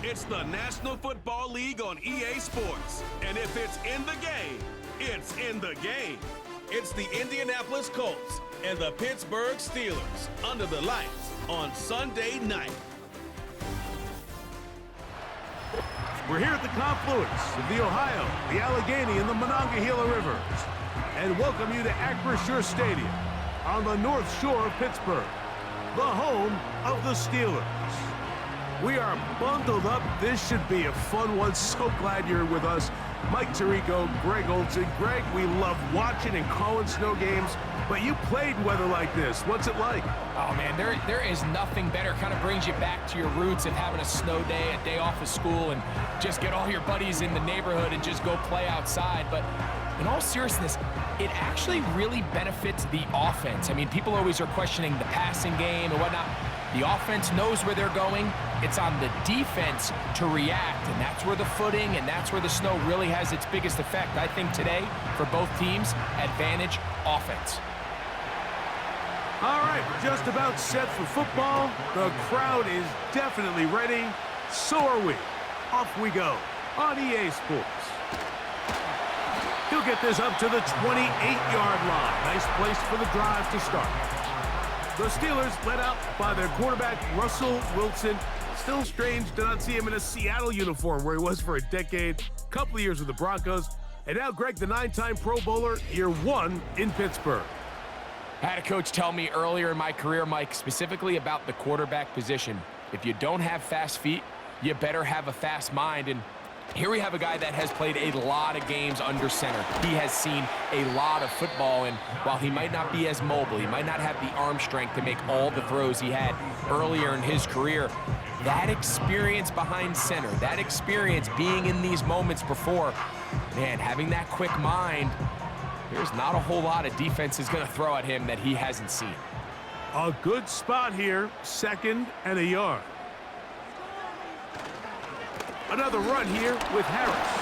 It's the National Football League on EA Sports. And if it's in the game, it's in the game. It's the Indianapolis Colts and the Pittsburgh Steelers under the lights on Sunday night. We're here at the confluence of the Ohio, the Allegheny, and the Monongahela Rivers, and welcome you to Acrisure Stadium on the North Shore of Pittsburgh, the home of the Steelers. We are bundled up. This should be a fun one. So glad you're with us. Mike Tirico, Greg Olson. Greg, we love watching and calling snow games, but you played weather like this. What's it like? Oh, man, there is nothing better. Kind of brings you back to your roots of having a snow day, a day off of school, and just get all your buddies in the neighborhood and just go play outside. But in all seriousness, it actually really benefits the offense. I mean, people always are questioning the passing game and whatnot. The offense knows where they're going. It's on the defense to react, and that's where the footing and that's where the snow really has its biggest effect. I think today, for both teams, advantage offense. All right, we're just about set for football. The crowd is definitely ready. So are we. Off we go on EA Sports. He'll get this up to the 28-yard line. Nice place for the drive to start. The Steelers led out by their quarterback, Russell Wilson. Still strange to not see him in a Seattle uniform where he was for a decade, couple of years with the Broncos. And now Greg, the 9-time Pro Bowler, year 1 in Pittsburgh. I had a coach tell me earlier in my career, Mike, specifically about the quarterback position. If you don't have fast feet, you better have a fast mind. And here we have a guy that has played a lot of games under center. He has seen a lot of football, and while he might not be as mobile, he might not have the arm strength to make all the throws he had earlier in his career, that experience behind center, that experience being in these moments before, man, having that quick mind, there's not a whole lot of defense is going to throw at him that he hasn't seen. A good spot here, 2nd and a yard. Another run here with Harris.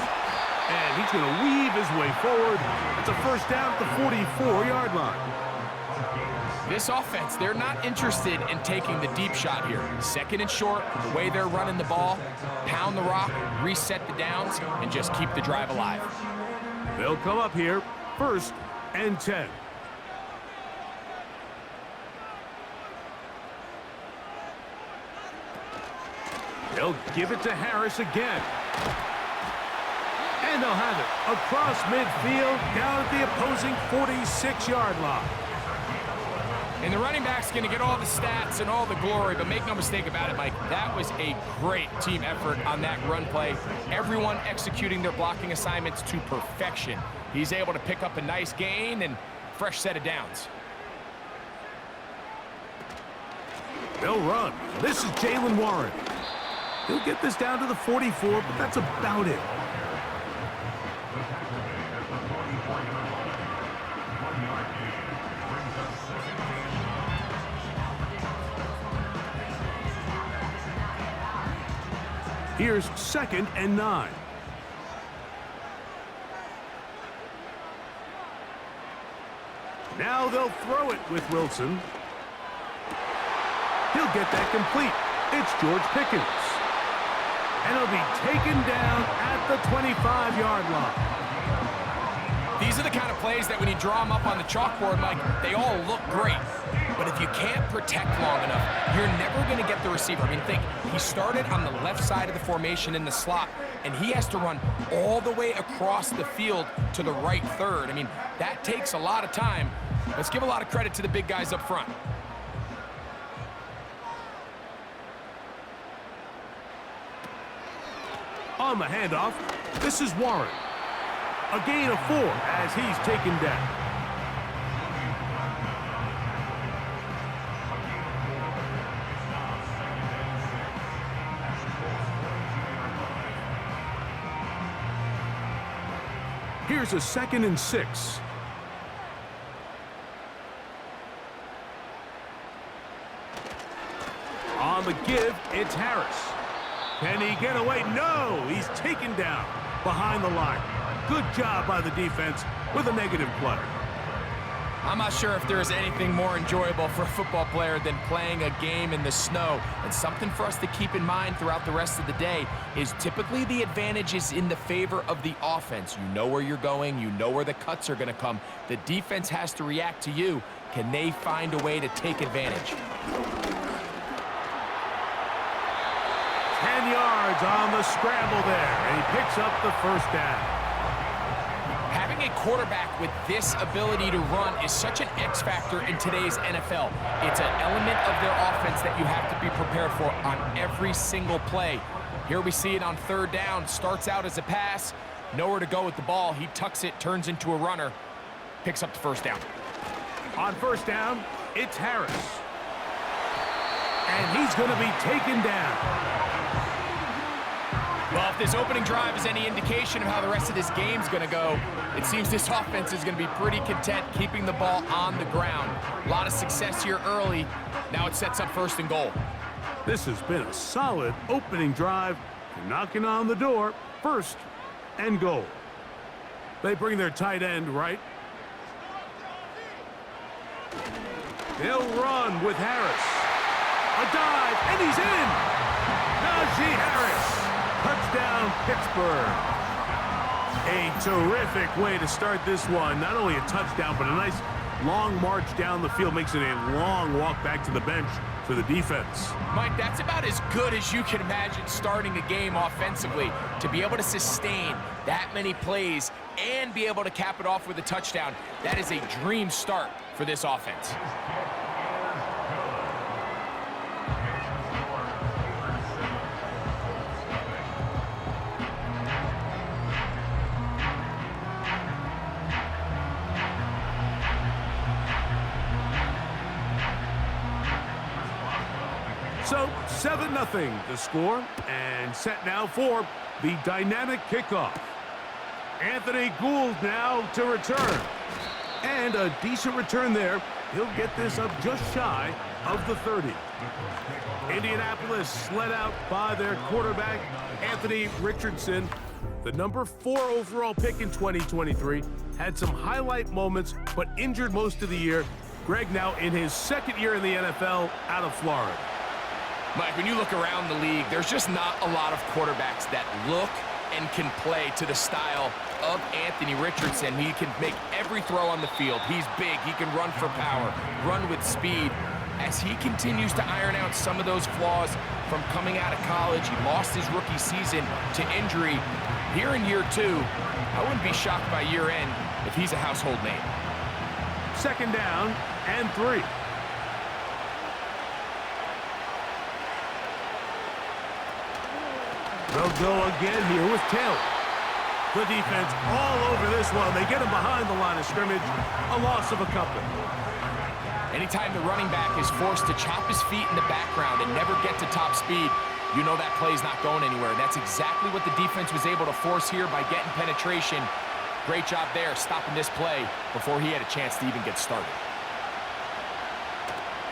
And he's going to weave his way forward. It's a first down at the 44-yard line. This offense, they're not interested in taking the deep shot here. 2nd and short, the way they're running the ball, pound the rock, reset the downs, and just keep the drive alive. They'll come up here, 1st and 10. They'll give it to Harris again. And they'll have it across midfield, down at the opposing 46-yard line. And the running back's going to get all the stats and all the glory, but make no mistake about it, Mike, that was a great team effort on that run play. Everyone executing their blocking assignments to perfection. He's able to pick up a nice gain and fresh set of downs. They'll run. This is Jaylen Warren. He'll get this down to the 44, but that's about it. Here's 2nd and 9. Now they'll throw it with Wilson. He'll get that complete. It's George Pickens. And he'll be taken down at the 25-yard line. These are the kind of plays that when you draw them up on the chalkboard, Mike, they all look great. But if you can't protect long enough, you're never going to get the receiver. I mean, think, he started on the left side of the formation in the slot, and he has to run all the way across the field to the right third. I mean, that takes a lot of time. Let's give a lot of credit to the big guys up front. On the handoff, this is Warren. A gain of 4 as he's taken down. Here's a 2nd and 6. On the give, it's Harris. Can he get away? No, he's taken down behind the line. Good job by the defense with a negative play. I'm not sure if there is anything more enjoyable for a football player than playing a game in the snow. And something for us to keep in mind throughout the rest of the day is typically the advantage is in the favor of the offense. You know where you're going. You know where the cuts are going to come. The defense has to react to you. Can they find a way to take advantage? 10 yards on the scramble there, and he picks up the first down. Having a quarterback with this ability to run is such an X factor in today's NFL. It's an element of their offense that you have to be prepared for on every single play. Here we see it on third down. Starts out as a pass. Nowhere to go with the ball. He tucks it, turns into a runner. Picks up the first down. On first down, it's Harris. And he's going to be taken down. Well, if this opening drive is any indication of how the rest of this game's going to go, it seems this offense is going to be pretty content keeping the ball on the ground. A lot of success here early. Now it sets up first and goal. This has been a solid opening drive. Knocking on the door, first and goal. They bring their tight end right. They'll run with Harris. A dive, and he's in! Najee Harris. Touchdown, Pittsburgh. A terrific way to start this one. Not only a touchdown, but a nice long march down the field. Makes it a long walk back to the bench for the defense. Mike, that's about as good as you can imagine starting a game offensively. To be able to sustain that many plays and be able to cap it off with a touchdown, that is a dream start for this offense. So 7-0 the score, and set now for the dynamic kickoff. Anthony Gould now to return. And a decent return there. He'll get this up just shy of the 30. Indianapolis led out by their quarterback, Anthony Richardson. The number 4 overall pick in 2023. Had some highlight moments, but injured most of the year. Greg now in his second year in the NFL out of Florida. Mike, when you look around the league, there's just not a lot of quarterbacks that look and can play to the style of Anthony Richardson. He can make every throw on the field. He's big. He can run for power, run with speed. As he continues to iron out some of those flaws from coming out of college, he lost his rookie season to injury. Here in year 2, I wouldn't be shocked by year end if he's a household name. Second down and 3. They'll go again here with Taylor. The defense all over this one. They get him behind the line of scrimmage. A loss of a couple. Anytime the running back is forced to chop his feet in the background and never get to top speed, you know that play's not going anywhere. That's exactly what the defense was able to force here by getting penetration. Great job there, stopping this play before he had a chance to even get started.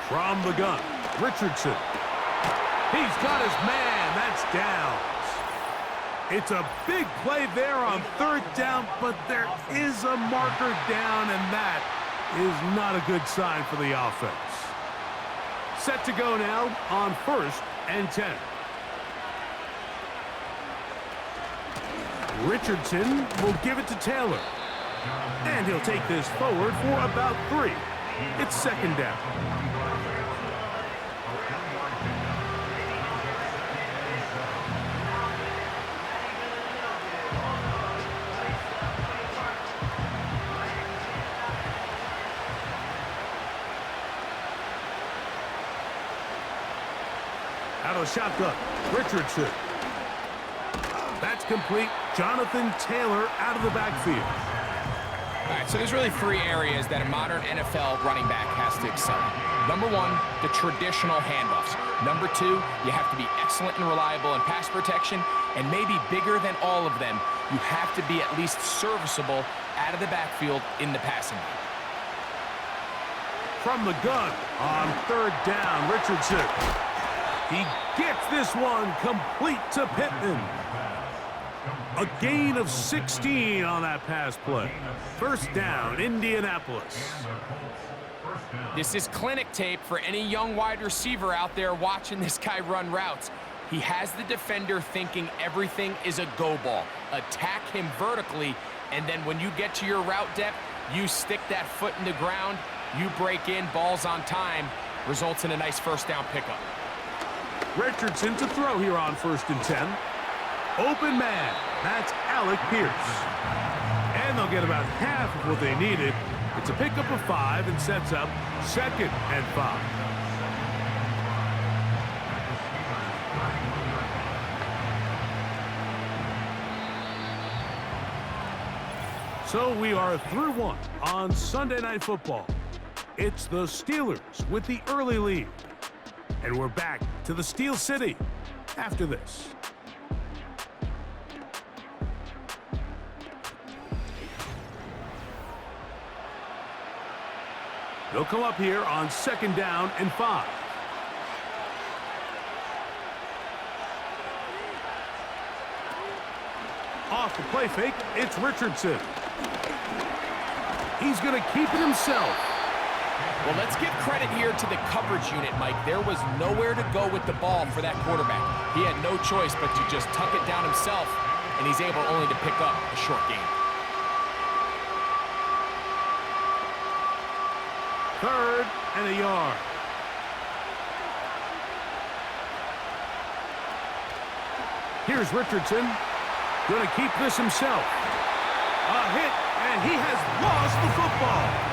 From the gun, Richardson. He's got his man. That's down. It's a big play there on third down, but there is a marker down, and that is not a good sign for the offense. Set to go now on first and 10. Richardson will give it to Taylor. And he'll take this forward for about 3. It's second down. Out of shotgun, Richardson. That's complete. Jonathan Taylor out of the backfield. All right, so there's really 3 areas that a modern NFL running back has to excel in. Number 1, the traditional handoffs. Number 2, you have to be excellent and reliable in pass protection, and maybe bigger than all of them, you have to be at least serviceable out of the backfield in the passing game. From the gun on third down, Richardson. He gets this one complete to Pittman. A gain of 16 on that pass play. First down, Indianapolis. This is clinic tape for any young wide receiver out there watching this guy run routes. He has the defender thinking everything is a go ball. Attack him vertically, and then when you get to your route depth, you stick that foot in the ground, you break in, balls on time, results in a nice first down pickup. Richardson to throw here on 1st and 10. Open man, that's Alec Pierce. And they'll get about half of what they needed. It's a pickup of 5 and sets up 2nd and 5. So we are through 1 on Sunday Night Football. It's the Steelers with the early lead. And we're back to the Steel City after this. They'll come up here on 2nd down and 5. Off the play fake, it's Richardson. He's going to keep it himself. Well, let's give credit here to the coverage unit, Mike. There was nowhere to go with the ball for that quarterback. He had no choice but to just tuck it down himself, and he's able only to pick up a short gain. 3rd and a yard. Here's Richardson. Going to keep this himself. A hit, and he has lost the football.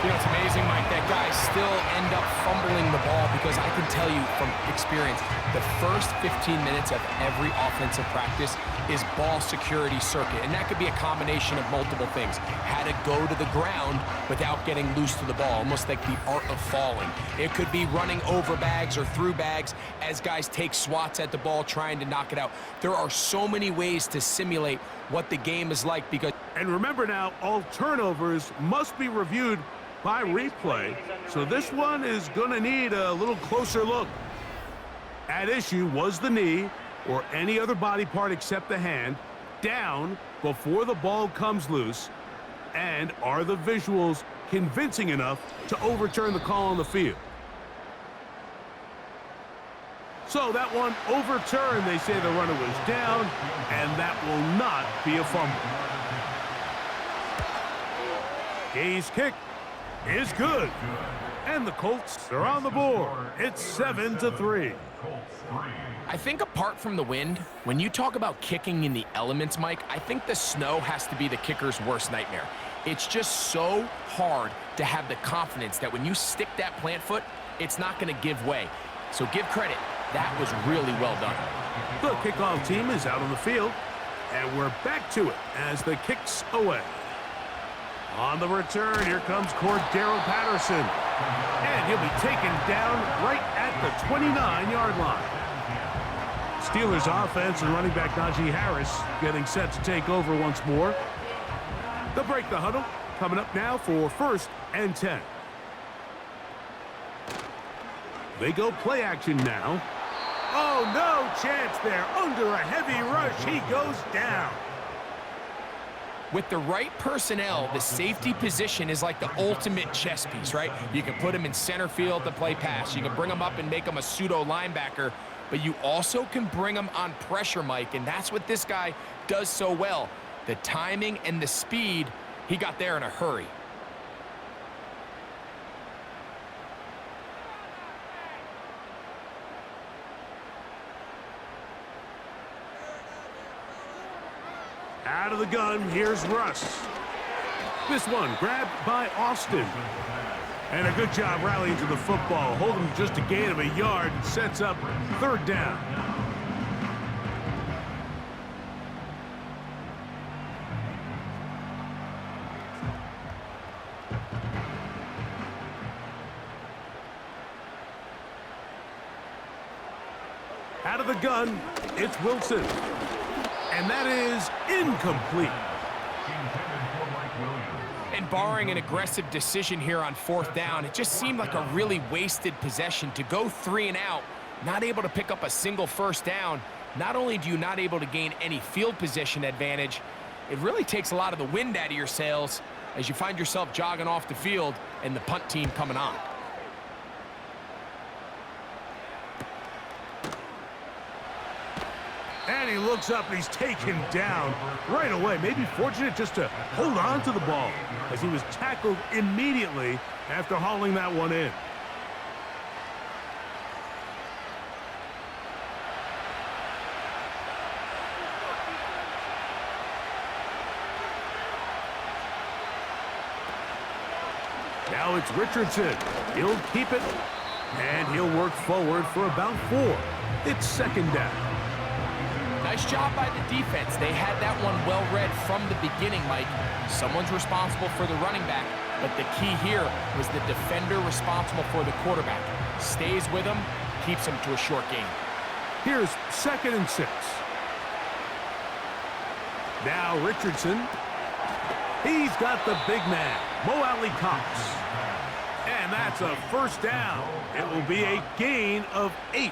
You know, it's amazing, Mike, that guys still end up fumbling the ball because I can tell you from experience, the first 15 minutes of every offensive practice is ball security circuit, and that could be a combination of multiple things. How to go to the ground without getting loose to the ball, almost like the art of falling. It could be running over bags or through bags as guys take swats at the ball trying to knock it out. There are so many ways to simulate what the game is like because... And remember now, all turnovers must be reviewed by replay, so this one is going to need a little closer look. At issue was the knee, or any other body part except the hand, down before the ball comes loose, and are the visuals convincing enough to overturn the call on the field? So that one overturned. They say the runner was down, and that will not be a fumble. Gay's kick is good. And the Colts are on the board. It's 7-3. I think apart from the wind, when you talk about kicking in the elements, Mike, I think the snow has to be the kicker's worst nightmare. It's just so hard to have the confidence that when you stick that plant foot, it's not going to give way. So give credit. That was really well done. The kickoff team is out on the field, and we're back to it as the kick's away. On the return, here comes Cordero Patterson. And he'll be taken down right at the 29-yard line. Steelers offense and running back Najee Harris getting set to take over once more. They'll break the huddle. Coming up now for 1st and 10. They go play action now. Oh, no chance there. Under a heavy rush, he goes down. With the right personnel, the safety position is like the ultimate chess piece, right? You can put him in center field to play pass. You can bring him up and make him a pseudo linebacker, but you also can bring him on pressure, Mike, and that's what this guy does so well. The timing and the speed, he got there in a hurry. Out of the gun, here's Russ. This one grabbed by Austin. And a good job rallying to the football. Holding just a gain of a yard. Sets up 3rd down. Out of the gun, it's Wilson. And that is incomplete. And barring an aggressive decision here on 4th down, it just seemed like a really wasted possession to go 3 and out, not able to pick up a single first down. not only do you not able to gain any field position advantage, it really takes a lot of the wind out of your sails as you find yourself jogging off the field and the punt team coming on. And he looks up and he's taken down right away. Maybe fortunate just to hold on to the ball as he was tackled immediately after hauling that one in. Now it's Richardson. He'll keep it, and he'll work forward for about 4. It's second down. Nice job by the defense. They had that one well read from the beginning, Mike. Someone's responsible for the running back, but the key here was the defender responsible for the quarterback. Stays with him, keeps him to a short gain. Here's 2nd and 6. Now Richardson. He's got the big man, Mo Alley-Cox. And that's a first down. It will be a gain of 8.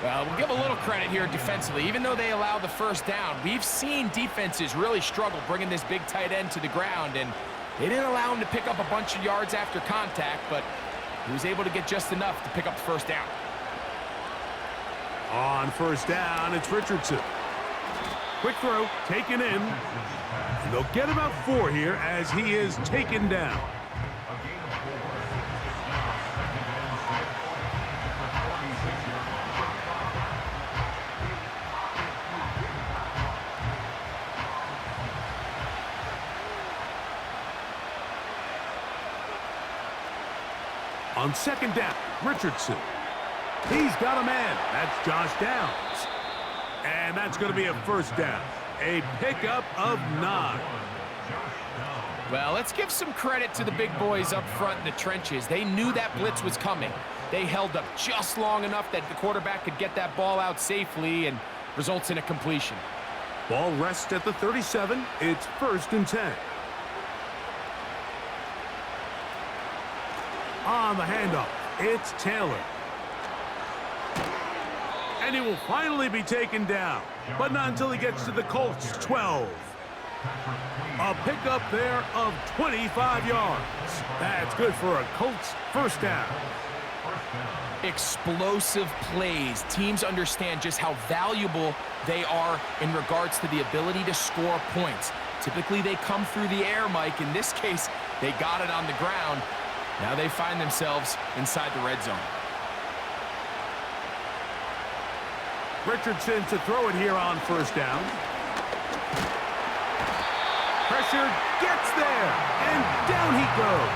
Well, we'll give a little credit here defensively. Even though they allowed the first down, we've seen defenses really struggle bringing this big tight end to the ground, and they didn't allow him to pick up a bunch of yards after contact, but he was able to get just enough to pick up the first down. On first down, it's Richardson. Quick throw, taken in. And they'll get about 4 here as he is taken down. On second down, Richardson. He's got a man. That's Josh Downs. And that's going to be a first down. A pickup of 9. Well, let's give some credit to the big boys up front in the trenches. They knew that blitz was coming. They held up just long enough that the quarterback could get that ball out safely and results in a completion. Ball rests at the 37. It's 1st and 10. On the handoff, it's Taylor. And he will finally be taken down, but not until he gets to the Colts' 12. A pickup there of 25 yards. That's good for a Colts first down. Explosive plays. Teams understand just how valuable they are in regards to the ability to score points. Typically, they come through the air, Mike. In this case, they got it on the ground. Now they find themselves inside the red zone. Richardson to throw it here on first down. Pressure gets there, and down he goes.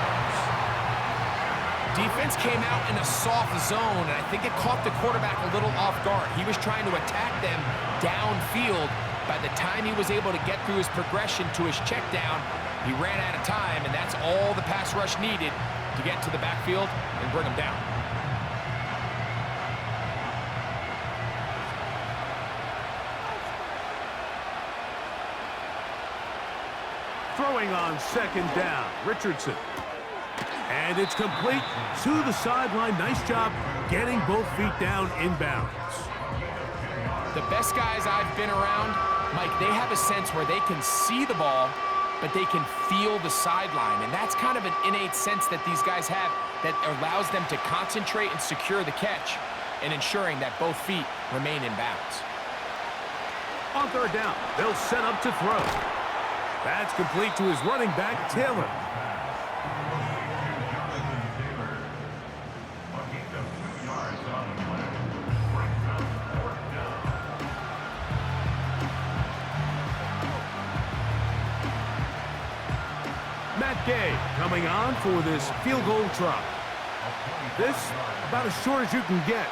Defense came out in a soft zone, and I think it caught the quarterback a little off guard. He was trying to attack them downfield. By the time he was able to get through his progression to his check down, he ran out of time, and that's all the pass rush needed to get to the backfield and bring him down. Throwing on second down, Richardson. And it's complete to the sideline. Nice job getting both feet down inbounds. The best guys I've been around, Mike, they have a sense where they can see the ball, but they can feel the sideline. And that's kind of an innate sense that these guys have that allows them to concentrate and secure the catch and ensuring that both feet remain in bounds. On third down, they'll set up to throw. That's complete to his running back, Taylor. Matt Gay coming on for this field goal try. This about as short as you can get.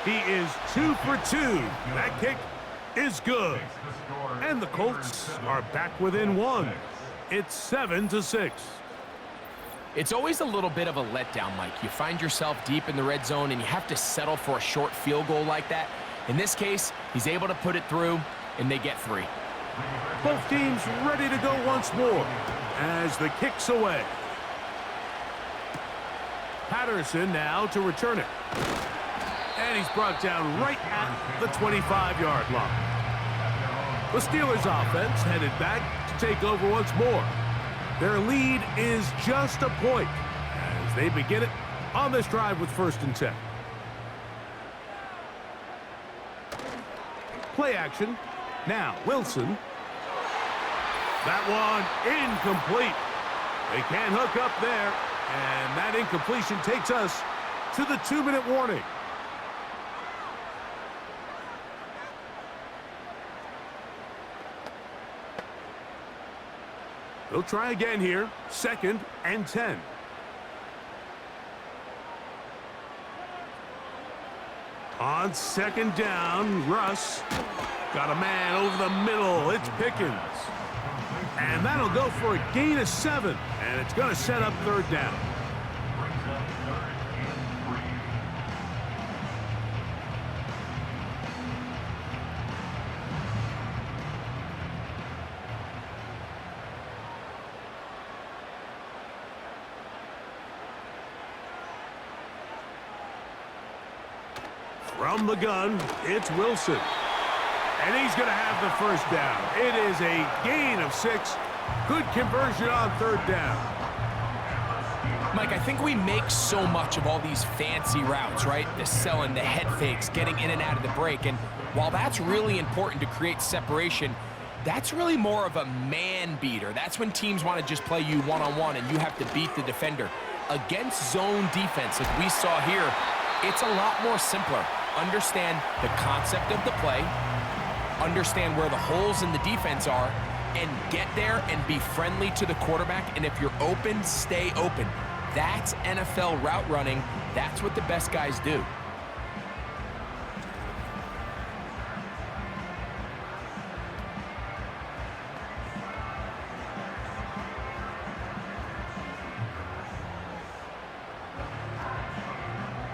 He is 2 for 2. That kick is good. And the Colts are back within 1. It's 7-6. It's always a little bit of a letdown, Mike. You find yourself deep in the red zone and you have to settle for a short field goal like that. In this case, he's able to put it through and they get 3. Both teams ready to go once more as the kick's away. Patterson now to return it. And And he's brought down right at the 25-yard line. The Steelers offense headed back to take over once more. Their lead is just a point as they begin it on this drive with 1st and 10. Play action. Now, Wilson. That one incomplete. They can't hook up there, and that incompletion takes us to the 2-minute warning. They'll try again here. 2nd and 10. On 2nd down, Russ got a man over the middle. It's Pickens. And that'll go for a gain of 7. And it's going to set up 3rd down. From the gun, it's Wilson. And he's going to have the 1st down. It is a gain of 6. Good conversion on 3rd down. Mike, I think we make so much of all these fancy routes, right? The selling, the head fakes, getting in and out of the break. And while that's really important to create separation, that's really more of a man beater. That's when teams want to just play you one-on-one and you have to beat the defender. Against zone defense, like we saw here, it's a lot more simpler. Understand the concept of the play, understand where the holes in the defense are, and get there and be friendly to the quarterback. And if you're open, stay open. That's NFL route running. That's what the best guys do.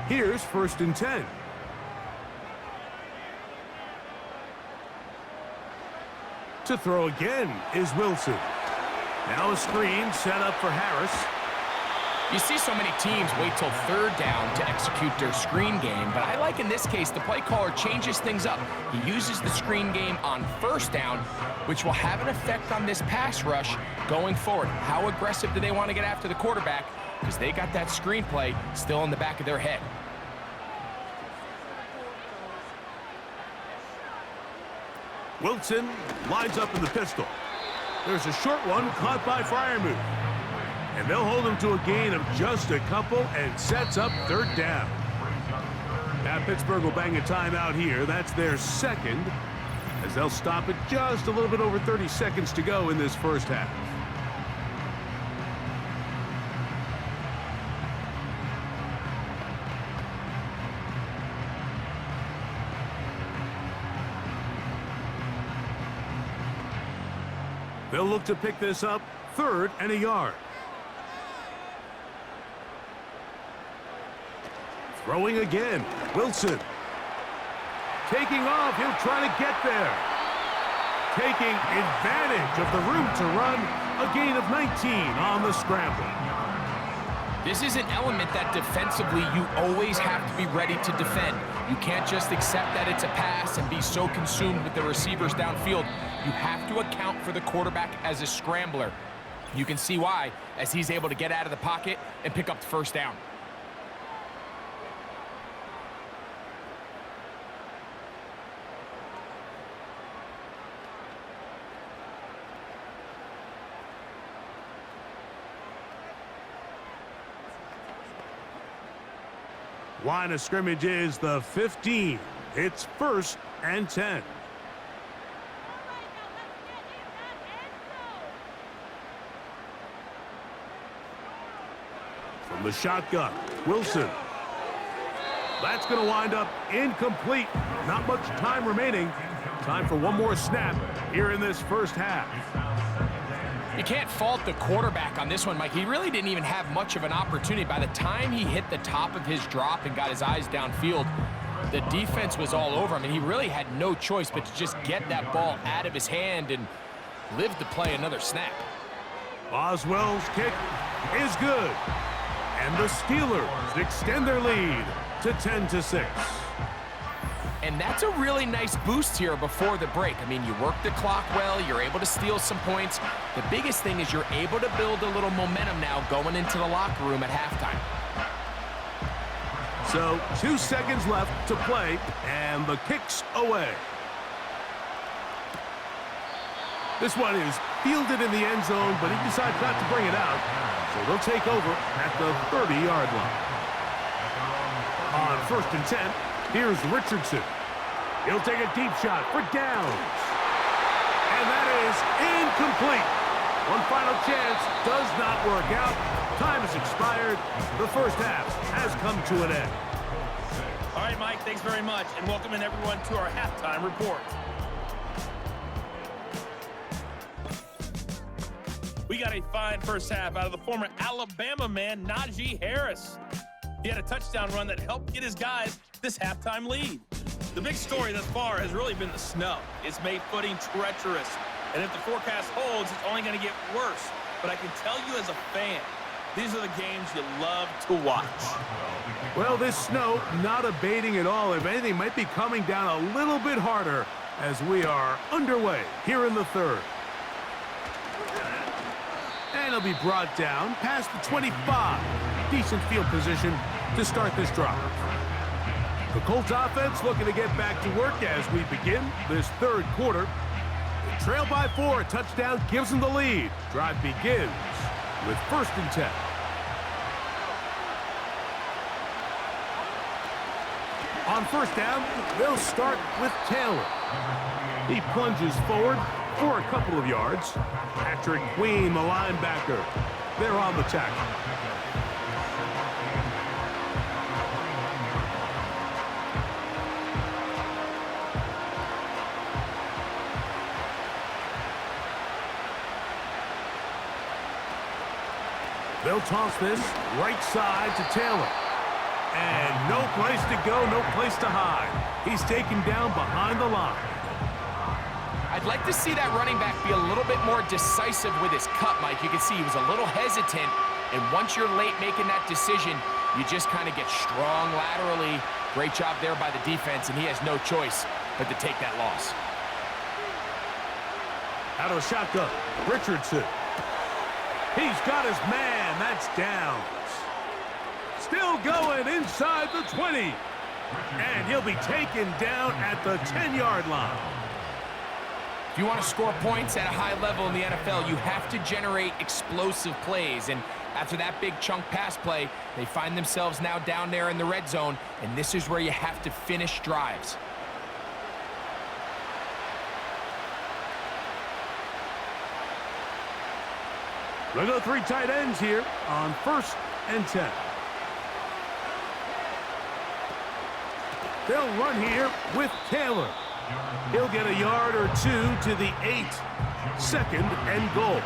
Here's 1st and 10. To throw again is Wilson. Now a screen set up for Harris. You see so many teams wait till 3rd down to execute their screen game, but I like in this case the play caller changes things up. He uses the screen game on 1st down, which will have an effect on this pass rush going forward. How aggressive do they want to get after the quarterback? Because they got that screen play still in the back of their head. Wilson lines up in the pistol. There's a short one caught by Freiermuth. And they'll hold him to a gain of just a couple and sets up 3rd down. Now Pittsburgh will bang a timeout here. That's their 2nd, as they'll stop it just a little bit over 30 seconds to go in this 1st half. They'll look to pick this up 3rd and a yard. Throwing again, Wilson. Taking off, he'll try to get there. Taking advantage of the room to run, a gain of 19 on the scramble. This is an element that defensively you always have to be ready to defend. You can't just accept that it's a pass and be so consumed with the receivers downfield. You have to account for the quarterback as a scrambler. You can see why, as he's able to get out of the pocket and pick up the 1st down. Line of scrimmage is the 15. It's 1st and 10. From the shotgun, Wilson. That's going to wind up incomplete. Not much time remaining. Time for one more snap here in this 1st half. You can't fault the quarterback on this one, Mike. He really didn't even have much of an opportunity. By the time he hit the top of his drop and got his eyes downfield, the defense was all over him, and he really had no choice but to just get that ball out of his hand and live to play another snap. Boswell's kick is good. And the Steelers extend their lead to 10-6. And that's a really nice boost here before the break. I mean, you work the clock well, you're able to steal some points. The biggest thing is you're able to build a little momentum now going into the locker room at halftime. So 2 seconds left to play, and the kick's away. This one is fielded in the end zone, but he decides not to bring it out. So they'll take over at the 30-yard line. On 1st and 10, here's Richardson. He'll take a deep shot for downs. And that is incomplete. One final chance does not work out. Time has expired. The first half has come to an end. All right, Mike, thanks very much. And welcome in everyone to our halftime report. We got a fine first half out of the former Alabama man, Najee Harris. He had a touchdown run that helped get his guys this halftime lead. The big story thus far has really been the snow. It's made footing treacherous. And if the forecast holds, it's only going to get worse. But I can tell you as a fan, these are the games you love to watch. Well, this snow not abating at all. If anything, might be coming down a little bit harder as we are underway here in the third. And it'll be brought down past the 25. Decent field position to start this drive. The Colts offense looking to get back to work as we begin this third quarter. They trail by 4. A touchdown gives them the lead. Drive begins with 1st and 10. On 1st down, they'll start with Taylor. He plunges forward for a couple of yards. Patrick Queen, the linebacker, they're on the tackle. They'll toss this right side to Taylor. And no place to go, no place to hide. He's taken down behind the line. I'd like to see that running back be a little bit more decisive with his cut, Mike. You can see he was a little hesitant, and once you're late making that decision, you just kind of get strong laterally. Great job there by the defense, and he has no choice but to take that loss. Out of the shotgun, Richardson. He's got his man. That's downs. Still going inside the 20. And he'll be taken down at the 10-yard line. If you want to score points at a high level in the NFL, you have to generate explosive plays. And after that big chunk pass play, they find themselves now down there in the red zone. And this is where you have to finish drives. Look at the 3 tight ends here on 1st and 10. They'll run here with Taylor. He'll get a yard or 2 to the 8. 2nd and goal.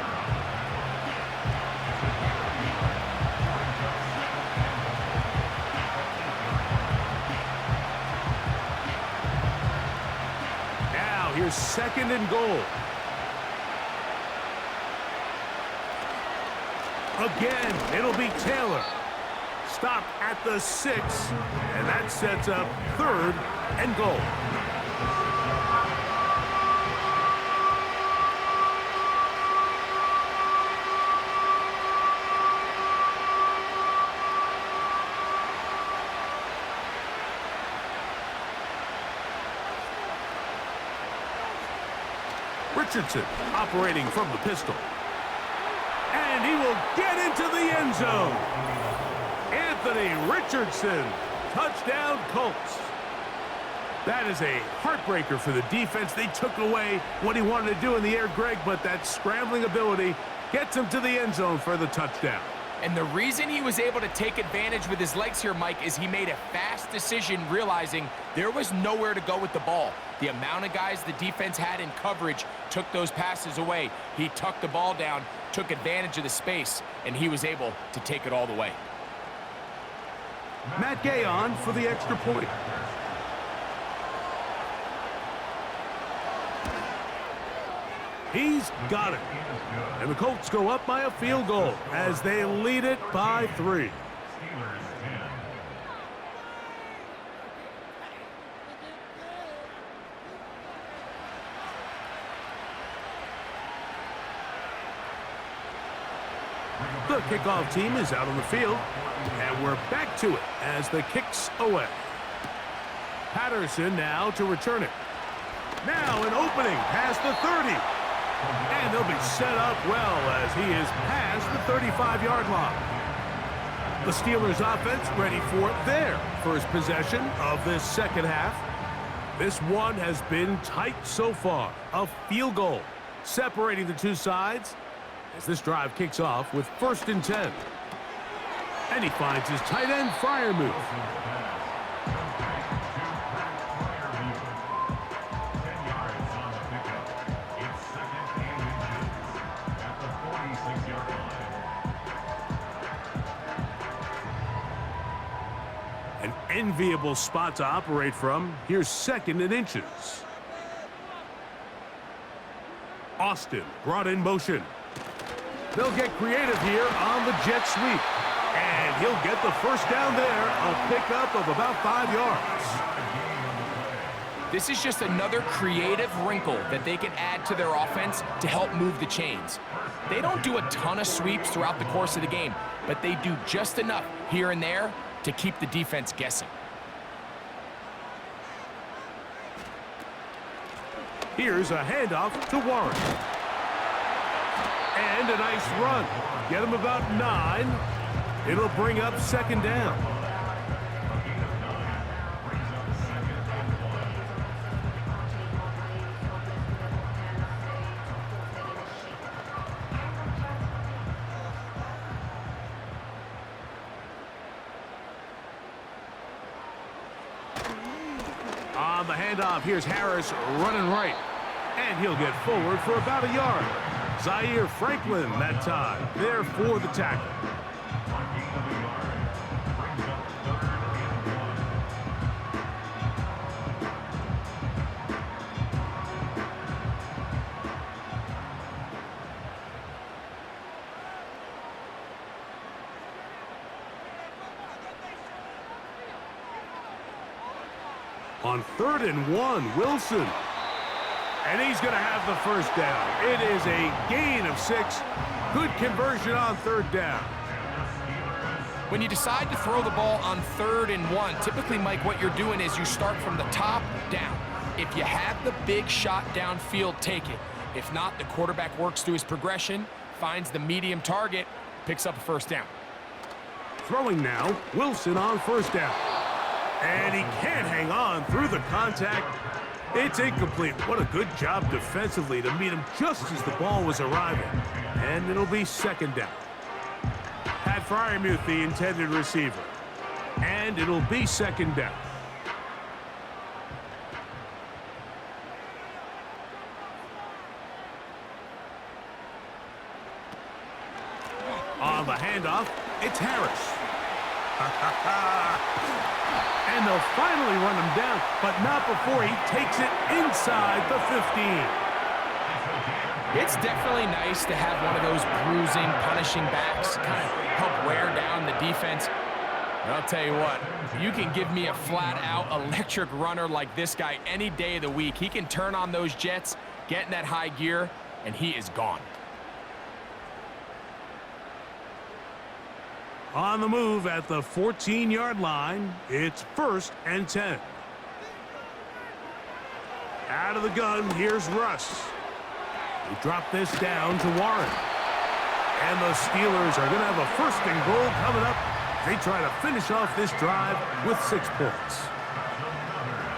Now here's 2nd and goal. Again, it'll be Taylor. Stop at the 6, and that sets up 3rd and goal. Richardson operating from the pistol. And he will get into the end zone. Anthony Richardson, touchdown Colts. That is a heartbreaker for the defense. They took away what he wanted to do in the air, Greg, but that scrambling ability gets him to the end zone for the touchdown. And the reason he was able to take advantage with his legs here, Mike, is he made a fast decision realizing there was nowhere to go with the ball. The amount of guys the defense had in coverage took those passes away. He tucked the ball down, took advantage of the space, and he was able to take it all the way. Matt Gay on for the extra point. He's got it. And the Colts go up by a field goal as they lead it by 3. The kickoff team is out on the field, and we're back to it as the kick's away. Patterson now to return it. Now an opening past the 30. And they'll be set up well as he is past the 35-yard line. The Steelers offense ready for their first possession of this second half. This one has been tight so far. A field goal separating the two sides as this drive kicks off with 1st and 10. And he finds his tight end Freiermuth. An enviable spot to operate from. Here's 2nd and inches. Austin brought in motion. They'll get creative here on the jet sweep. And he'll get the first down there, a pickup of about 5 yards. This is just another creative wrinkle that they can add to their offense to help move the chains. They don't do a ton of sweeps throughout the course of the game, but they do just enough here and there to keep the defense guessing. Here's a handoff to Warren. And a nice run. Get him about 9. It'll bring up 2nd down. On the handoff, here's Harris running right. And he'll get forward for about a yard. Zaire Franklin that time, there for the tackle. On 3rd and 1, Wilson. And he's going to have the first down. It is a gain of 6. Good conversion on 3rd down. When you decide to throw the ball on 3rd and 1, typically, Mike, what you're doing is you start from the top down. If you have the big shot downfield, take it. If not, the quarterback works through his progression, finds the medium target, picks up a 1st down. Throwing now, Wilson on 1st down. And he can't hang on through the contact. It's incomplete. What a good job defensively to meet him just as the ball was arriving. And it'll be 2nd down. Pat Freiermuth, the intended receiver. And it'll be 2nd down. On the handoff, it's Harris. And they'll finally run him down, but not before he takes it inside the 15. It's definitely nice to have one of those bruising, punishing backs, kind of help wear down the defense. But I'll tell you what, you can give me a flat-out electric runner like this guy any day of the week. He can turn on those jets, get in that high gear, and he is gone. On the move at the 14-yard line, it's 1st and 10. Out of the gun, here's Russ. He dropped this down to Warren. And the Steelers are going to have a 1st and goal coming up. They try to finish off this drive with 6 points.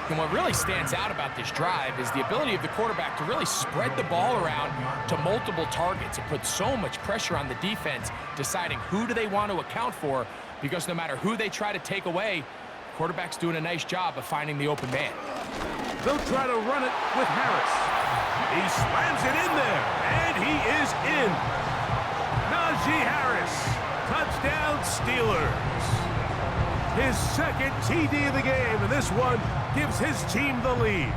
And what really stands out about this drive is the ability of the quarterback to really spread the ball around to multiple targets. It puts so much pressure on the defense, deciding who do they want to account for, because no matter who they try to take away, the quarterback's doing a nice job of finding the open man. They'll try to run it with Harris. He slams it in there, and he is in. Najee Harris, touchdown Steelers. His 2nd TD of the game, and this one gives his team the lead.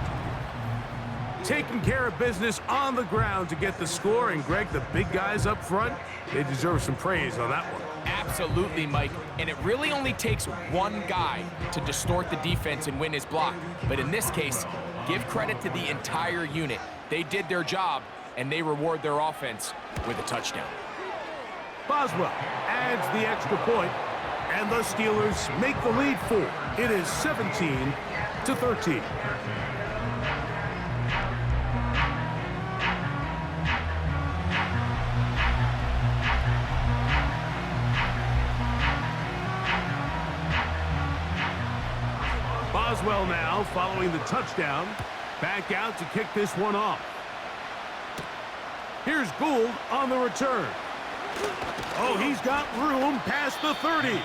Taking care of business on the ground to get the score, and Greg, the big guys up front, they deserve some praise on that one. Absolutely, Mike. And it really only takes one guy to distort the defense and win his block. But in this case, give credit to the entire unit. They did their job, and they reward their offense with a touchdown. Boswell adds the extra point, and the Steelers make the lead 4. It is 17-13. Boswell now following the touchdown. Back out to kick this one off. Here's Gould on the return. Oh, he's got room past the 30.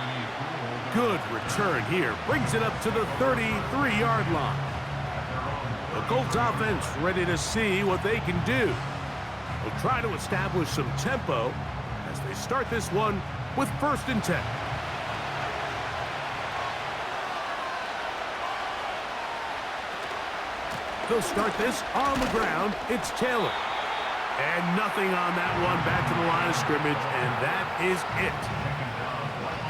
Good return here. Brings it up to the 33-yard line. The Colts offense ready to see what they can do. They'll try to establish some tempo as they start this one with 1st and 10. They'll start this on the ground. It's Taylor. And nothing on that one. Back to the line of scrimmage, and that is it.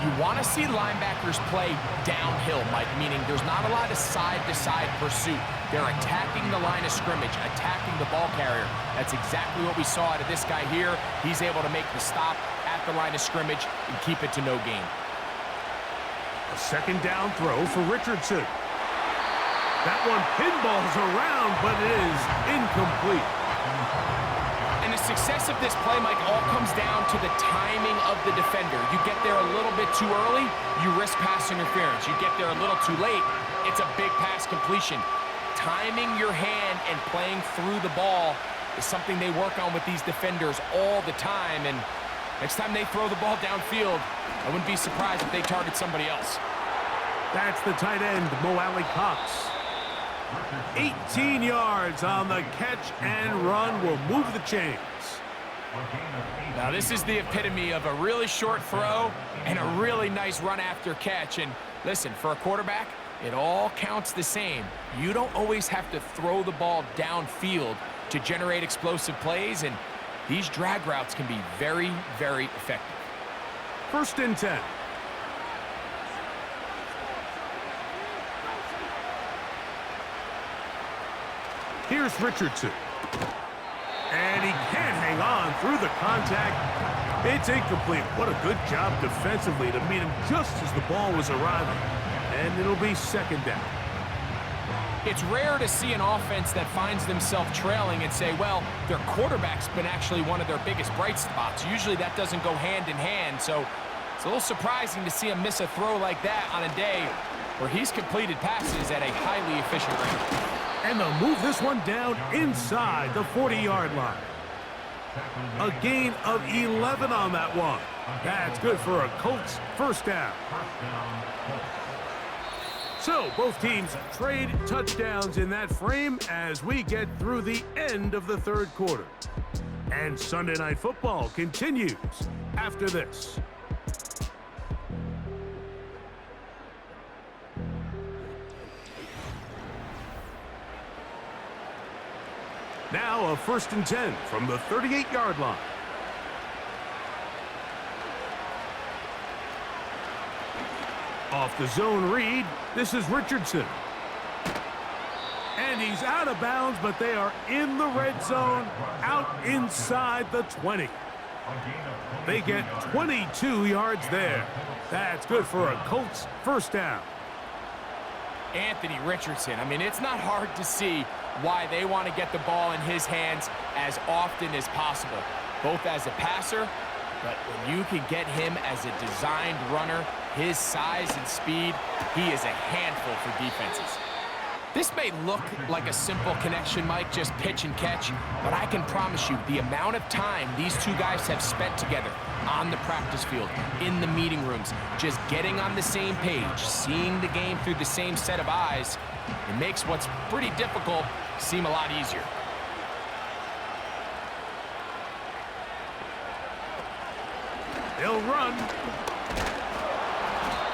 You want to see linebackers play downhill, Mike, meaning there's not a lot of side-to-side pursuit. They're attacking the line of scrimmage, attacking the ball carrier. That's exactly what we saw out of this guy here. He's able to make the stop at the line of scrimmage and keep it to no gain. A 2nd down throw for Richardson. That one pinballs around, but it is incomplete. And the success of this play, Mike, all comes down to the timing of the defender. You get there a little bit too early, you risk pass interference. You get there a little too late, it's a big pass completion. Timing your hand and playing through the ball is something they work on with these defenders all the time. And next time they throw the ball downfield, I wouldn't be surprised if they target somebody else. That's the tight end, Mo Alley-Cox. 18 yards on the catch and run will move the chains. Now this is the epitome of a really short throw and a really nice run after catch. And listen, for a quarterback, it all counts the same. You don't always have to throw the ball downfield to generate explosive plays, and these drag routes can be very, very effective. 1st and 10. Here's Richardson. And he can't hang on through the contact. It's incomplete. What a good job defensively to meet him just as the ball was arriving. And it'll be 2nd down. It's rare to see an offense that finds themselves trailing and say, well, their quarterback's been actually one of their biggest bright spots. Usually that doesn't go hand in hand, so it's a little surprising to see him miss a throw like that on a day where he's completed passes at a highly efficient rate. And they'll move this one down inside the 40-yard line. A gain of 11 on that one. That's good for a Colts 1st down. So both teams trade touchdowns in that frame as we get through the end of the 3rd quarter. And Sunday Night Football continues after this. Now a 1st and 10 from the 38-yard line. Off the zone read, this is Richardson. And he's out of bounds, but they are in the red zone, out inside the 20. They get 22 yards there. That's good for a Colts 1st down. Anthony Richardson, I mean, it's not hard to see why they want to get the ball in his hands as often as possible, both as a passer, but when you can get him as a designed runner, his size and speed, he is a handful for defenses. This may look like a simple connection, Mike, just pitch and catch, but I can promise you the amount of time these two guys have spent together on the practice field, in the meeting rooms, just getting on the same page, seeing the game through the same set of eyes, it makes what's pretty difficult seem a lot easier. They'll run.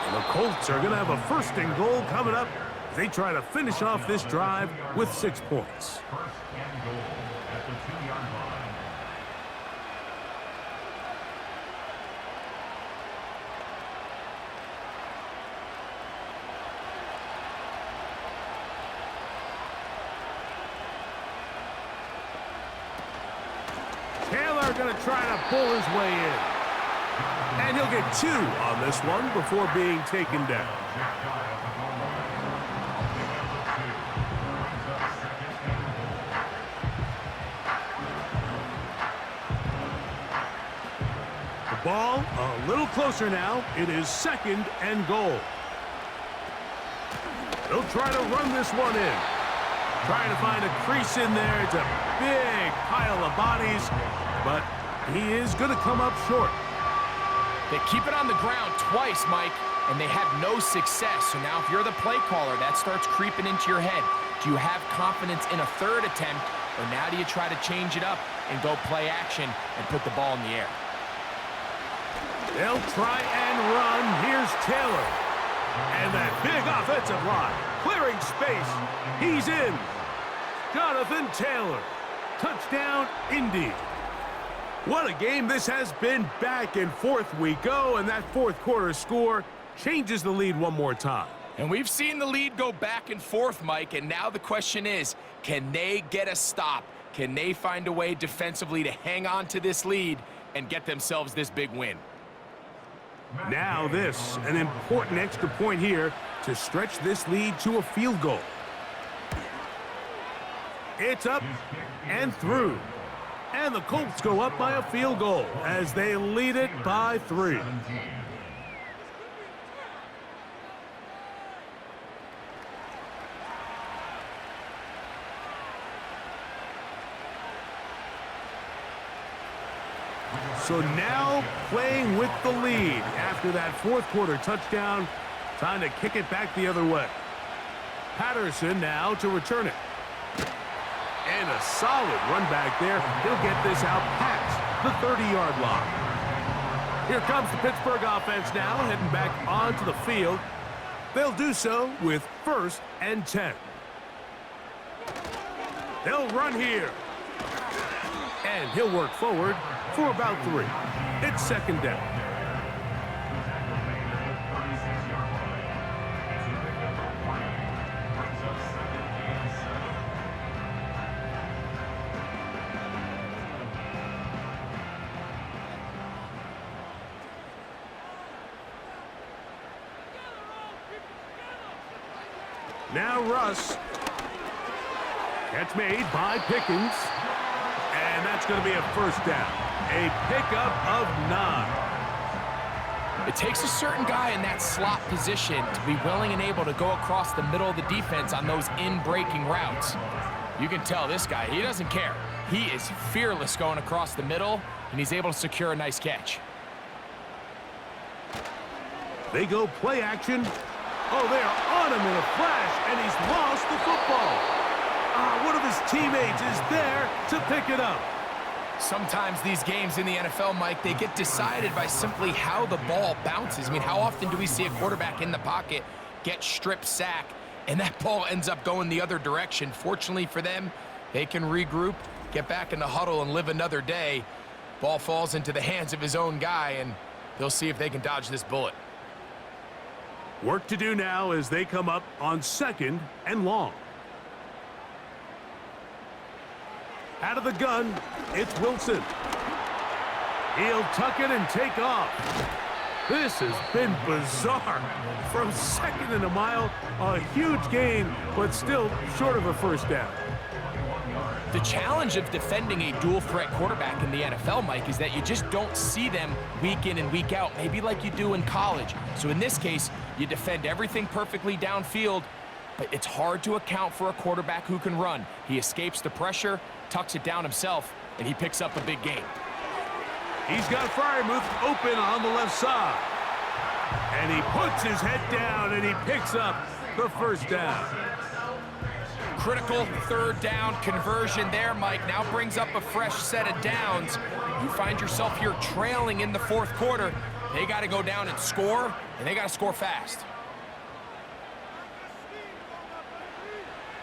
And the Colts are going to have a 1st and goal coming up. They try to finish off this drive with 6 points. 1st and goal at the 2-yard line. Taylor going to try to pull his way in. And he'll get 2 on this one before being taken down. The ball a little closer now. It is 2nd and goal. They'll try to run this one in. Trying to find a crease in there. It's a big pile of bodies, but he is going to come up short. They keep it on the ground twice, Mike, and they have no success. So now if you're the play caller, that starts creeping into your head. Do you have confidence in a 3rd attempt, or now do you try to change it up and go play action and put the ball in the air? They'll try and run. Here's Taylor. And that big offensive line. Clearing space. He's in. Jonathan Taylor. Touchdown, Indy. What a game this has been. Back and forth we go, and that 4th quarter score changes the lead one more time. And we've seen the lead go back and forth, Mike, and now the question is, can they get a stop? Can they find a way defensively to hang on to this lead and get themselves this big win? Now this, an important extra point here to stretch this lead to a field goal. It's up and through. And the Colts go up by a field goal as they lead it by 3. So now playing with the lead after that 4th quarter touchdown. Time to kick it back the other way. Patterson now to return it. And a solid run back there. He'll get this out past the 30-yard line. Here comes the Pittsburgh offense now, heading back onto the field. They'll do so with 1st and 10. They'll run here. And he'll work forward for about 3. It's 2nd down. Now Russ. Catch made by Pickens. And that's going to be a 1st down. A pickup of 9. It takes a certain guy in that slot position to be willing and able to go across the middle of the defense on those in-breaking routes. You can tell this guy, he doesn't care. He is fearless going across the middle, and he's able to secure a nice catch. They go play action. Oh, they are on him in a flash, and he's lost the football. One of his teammates is there to pick it up. Sometimes these games in the NFL, Mike, they get decided by simply how the ball bounces. I mean, how often do we see a quarterback in the pocket get strip sack, and that ball ends up going the other direction? Fortunately for them, they can regroup, get back in the huddle, and live another day. Ball falls into the hands of his own guy, and they'll see if they can dodge this bullet. Work to do now as they come up on 2nd and long. Out of the gun, it's Wilson. He'll tuck it and take off. This has been bizarre. From 2nd and a mile, a huge gain, but still short of a 1st down. The challenge of defending a dual-threat quarterback in the NFL, Mike, is that you just don't see them week in and week out, maybe like you do in college. So in this case, you defend everything perfectly downfield, but it's hard to account for a quarterback who can run. He escapes the pressure, tucks it down himself, and he picks up a big gain. He's got Freiermuth open on the left side. And he puts his head down, and he picks up the 1st down. Critical 3rd down conversion there, Mike. Now brings up a fresh set of downs. You find yourself here trailing in the 4th quarter. They got to go down and score, and they got to score fast.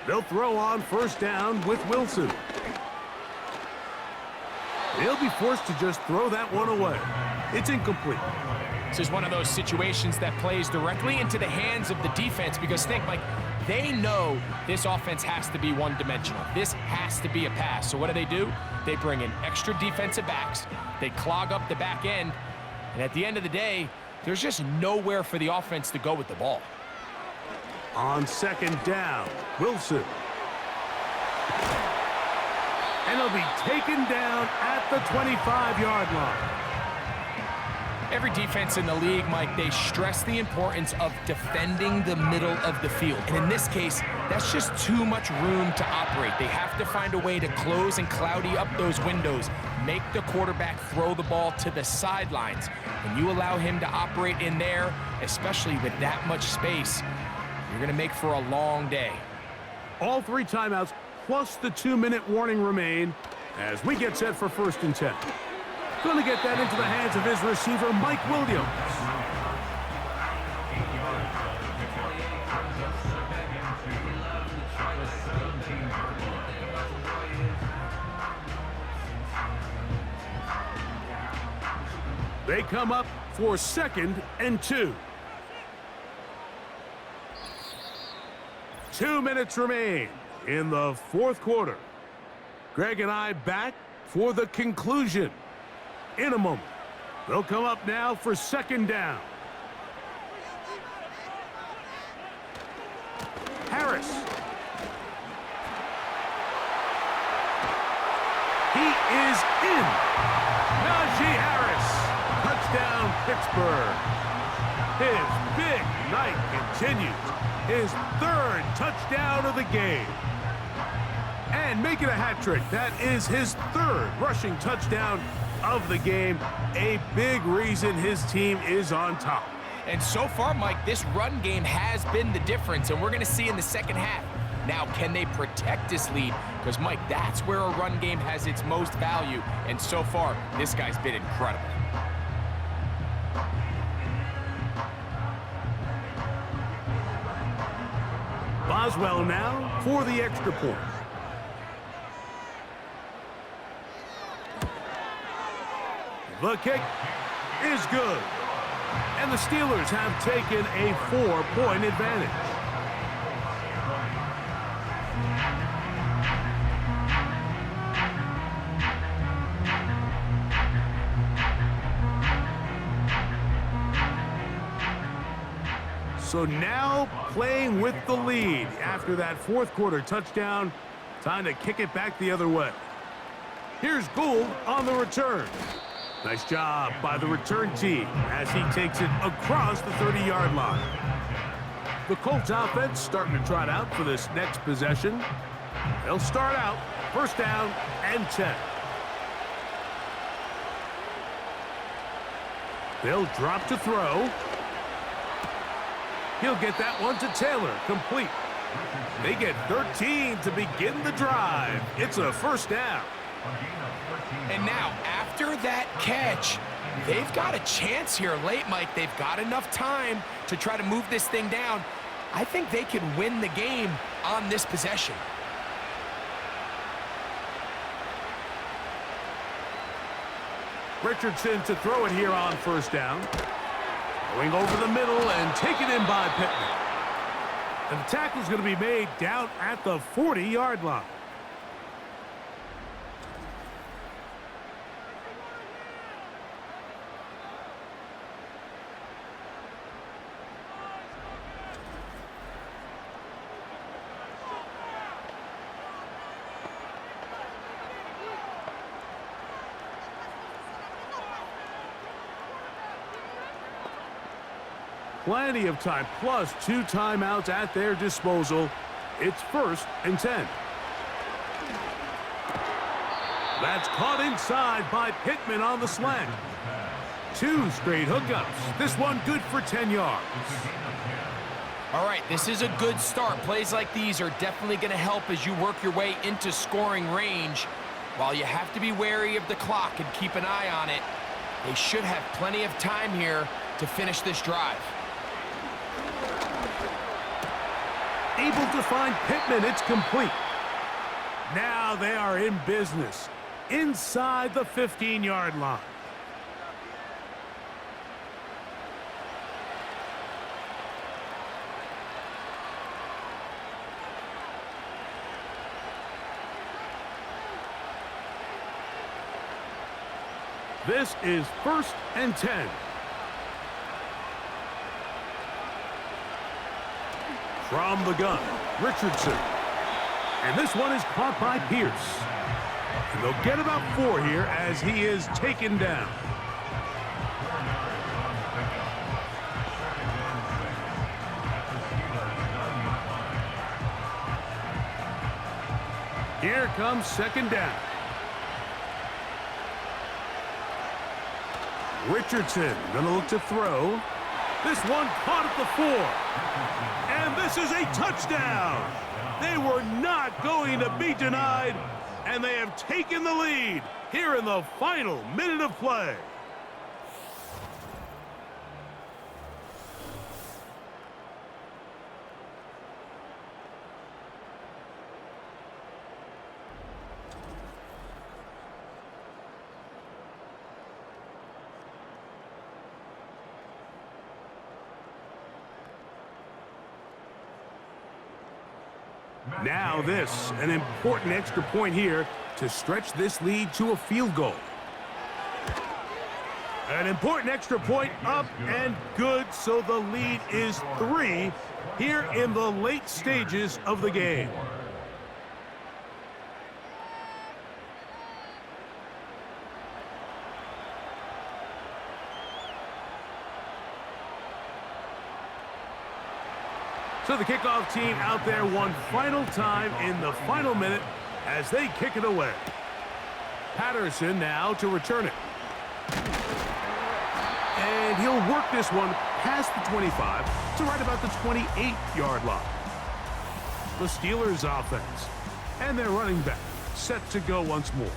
They'll throw on 1st down with Wilson. They'll be forced to just throw that one away. It's incomplete. This is one of those situations that plays directly into the hands of the defense because think, Mike, they know this offense has to be one-dimensional. This has to be a pass. So what do? They bring in extra defensive backs. They clog up the back end, And at the end of the day, there's just nowhere for the offense to go with the ball. On second down, Wilson. And he'll be taken down at the 25-yard line. Every defense in the league, Mike, they stress the importance of defending the middle of the field. And in this case, that's just too much room to operate. They have to find a way to close and cloudy up those windows, make the quarterback throw the ball to the sidelines. When you allow him to operate in there, especially with that much space, you're going to make for a long day. All 3 timeouts plus the 2-minute warning remain as we get set for 1st and 10. Going to get that into the hands of his receiver, Mike Williams. They come up for 2nd and 2. 2 minutes remain in the 4th quarter. Greg and I back for the conclusion in a moment. They'll come up now for 2nd down. Harris. He is in. Najee Harris. Touchdown, Pittsburgh. His big night continues. His 3rd touchdown of the game. And make it a hat trick. That is his 3rd rushing touchdown of the game. A big reason his team is on top. And so far, Mike, this run game has been the difference, and we're going to see in the second half. Now, can they protect this lead? Because, Mike, that's where a run game has its most value, and so far, this guy's been incredible. Boswell now for the extra point. The kick is good. And the Steelers have taken a 4-point advantage. So now playing with the lead after that 4th quarter touchdown. Time to kick it back the other way. Here's Gould on the return. Nice job by the return team as he takes it across the 30-yard line. The Colts offense starting to trot out for this next possession. They'll start out 1st down and 10. They'll drop to throw. He'll get that one to Taylor, complete. They get 13 to begin the drive. It's a 1st down. And now, after that catch, they've got a chance here late, Mike. They've got enough time to try to move this thing down. I think they can win the game on this possession. Richardson to throw it here on 1st down. Going over the middle and taken in by Pittman. And the tackle's going to be made down at the 40-yard line. Plenty of time, plus 2 timeouts at their disposal. It's 1st and 10. That's caught inside by Pittman on the slant. 2 straight hookups. This one good for 10 yards. All right, this is a good start. Plays like these are definitely going to help as you work your way into scoring range. While you have to be wary of the clock and keep an eye on it, they should have plenty of time here to finish this drive. Able to find Pittman. It's complete. Now they are in business inside the 15-yard line. This is 1st and 10. From the gun, Richardson. And this one is caught by Pierce. And they'll get about 4 here as he is taken down. Here comes second down. Richardson gonna look to throw. This one caught at the 4. And this is a touchdown. They were not going to be denied, and they have taken the lead here in the final minute of play. Now this, an important extra point here to stretch this lead to a field goal. An important extra point up and good, so the lead is 3 here in the late stages of the game. So the kickoff team out there one final time in the final minute as they kick it away. Patterson now to return it. And he'll work this one past the 25 to right about the 28-yard line. The Steelers offense and their running back set to go once more.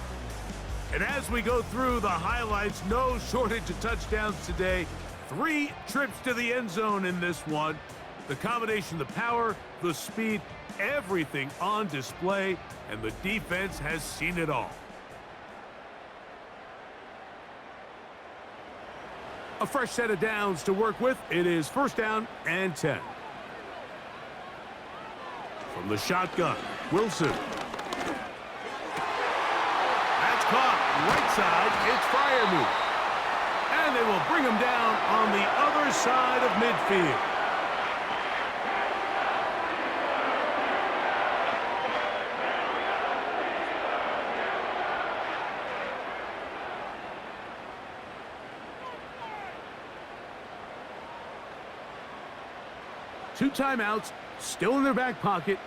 And as we go through the highlights, no shortage of touchdowns today. 3 trips to the end zone in this one. The combination, the power, the speed, everything on display, and the defense has seen it all. A fresh set of downs to work with. It is first down and 10. From the shotgun, Wilson. That's caught right side. It's Freiermuth. And they will bring him down on the other side of midfield. Two timeouts still in their back pocket.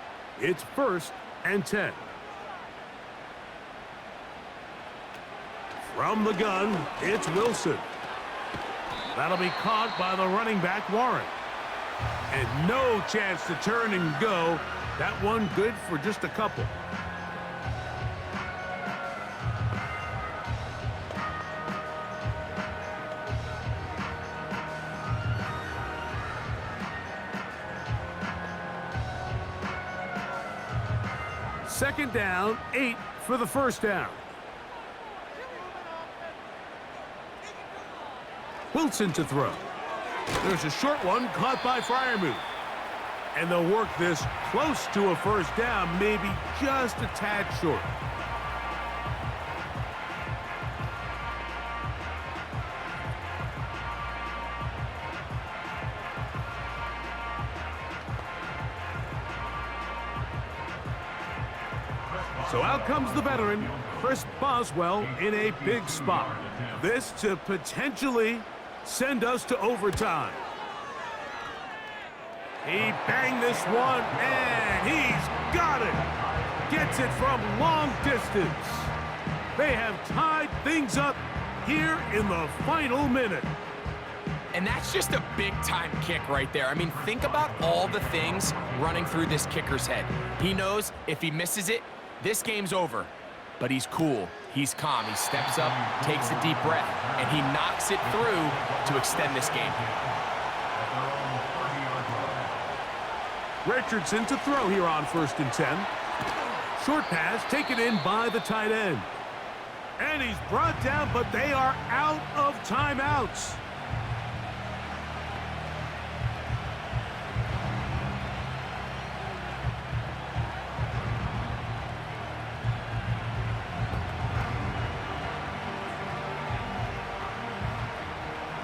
It's first and 10. From the gun, it's Wilson. That'll be caught by the running back, Warren. And no chance to turn and go. That one good for just a couple. Second down, 8 for the first down. Wilson to throw. There's a short one caught by Freiermuth. And they'll work this close to a first down, maybe just a tad short. So out comes the veteran, Chris Boswell, in a big spot. This to potentially send us to overtime. He banged this one, and he's got it. Gets it from long distance. They have tied things up here in the final minute. And that's just a big-time kick right there. I mean, think about all the things running through this kicker's head. He knows if he misses it, this game's over, but he's cool, he's calm, he steps up, takes a deep breath, and he knocks it through to extend this game. Richardson to throw here on first and 10. Short pass taken in by the tight end. And he's brought down, but they are out of timeouts.